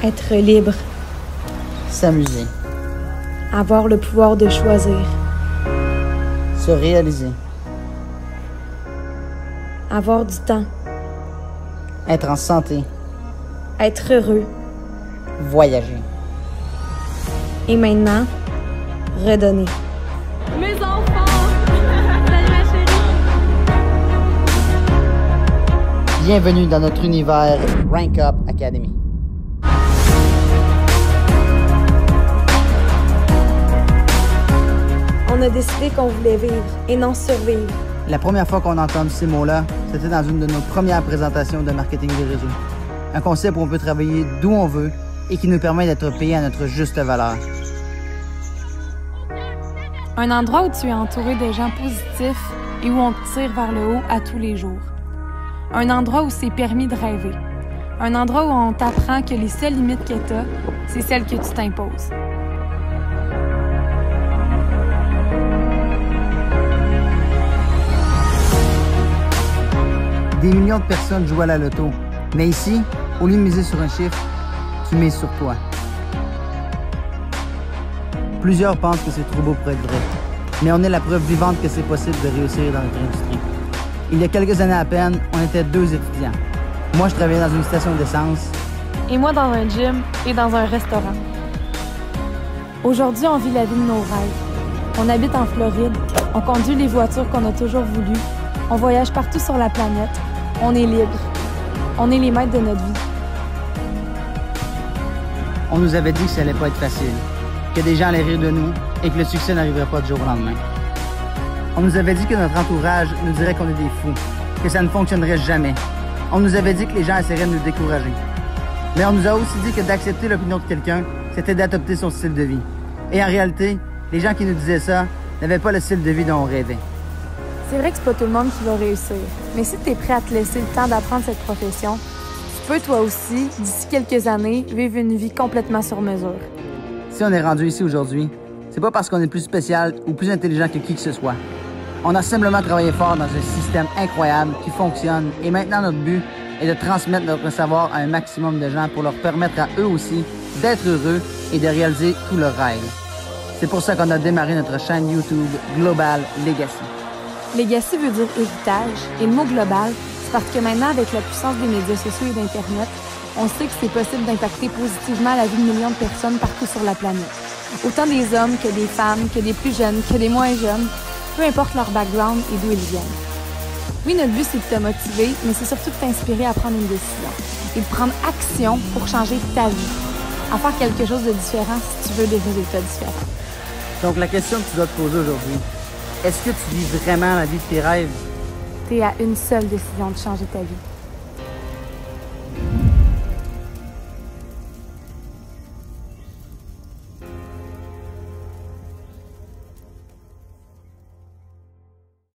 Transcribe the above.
Être libre. S'amuser. Avoir le pouvoir de choisir. Se réaliser. Avoir du temps. Être en santé. Être heureux. Voyager. Et maintenant, redonner. Mes enfants! Salut ma chérie! Bienvenue dans notre univers Rank Up Academy. On a décidé qu'on voulait vivre et non survivre. La première fois qu'on a entendu ces mots-là, c'était dans une de nos premières présentations de marketing des réseaux. Un concept où on peut travailler d'où on veut et qui nous permet d'être payé à notre juste valeur. Un endroit où tu es entouré de gens positifs et où on te tire vers le haut à tous les jours. Un endroit où c'est permis de rêver. Un endroit où on t'apprend que les seules limites que tu as, c'est celles que tu t'imposes. Des millions de personnes jouent à la loto. Mais ici, au lieu de miser sur un chiffre, tu mises sur toi. Plusieurs pensent que c'est trop beau pour être vrai. Mais on est la preuve vivante que c'est possible de réussir dans notre industrie. Il y a quelques années à peine, on était 2 étudiants. Moi, je travaillais dans une station d'essence. Et moi dans un gym et dans un restaurant. Aujourd'hui, on vit la vie de nos rêves. On habite en Floride, on conduit les voitures qu'on a toujours voulues, on voyage partout sur la planète, on est libre. On est les maîtres de notre vie. On nous avait dit que ça allait pas être facile, que des gens allaient rire de nous et que le succès n'arriverait pas du jour au lendemain. On nous avait dit que notre entourage nous dirait qu'on est des fous, que ça ne fonctionnerait jamais. On nous avait dit que les gens essaieraient de nous décourager. Mais on nous a aussi dit que d'accepter l'opinion de quelqu'un, c'était d'adopter son style de vie. Et en réalité, les gens qui nous disaient ça n'avaient pas le style de vie dont on rêvait. C'est vrai que c'est pas tout le monde qui va réussir, mais si tu es prêt à te laisser le temps d'apprendre cette profession, tu peux toi aussi, d'ici quelques années, vivre une vie complètement sur mesure. Si on est rendu ici aujourd'hui, c'est pas parce qu'on est plus spécial ou plus intelligent que qui que ce soit. On a simplement travaillé fort dans un système incroyable qui fonctionne et maintenant notre but est de transmettre notre savoir à un maximum de gens pour leur permettre à eux aussi d'être heureux et de réaliser tous leurs rêves. C'est pour ça qu'on a démarré notre chaîne YouTube Global Legacy. Legacy veut dire héritage, et le mot global, c'est parce que maintenant, avec la puissance des médias sociaux et d'Internet, on sait que c'est possible d'impacter positivement la vie de millions de personnes partout sur la planète. Autant des hommes que des femmes, que des plus jeunes, que des moins jeunes, peu importe leur background et d'où ils viennent. Oui, notre but, c'est de te motiver, mais c'est surtout de t'inspirer à prendre une décision et de prendre action pour changer ta vie, à faire quelque chose de différent si tu veux des résultats différents. Donc la question que tu dois te poser aujourd'hui, est-ce que tu vis vraiment la vie de tes rêves? Tu es à une seule décision de changer ta vie.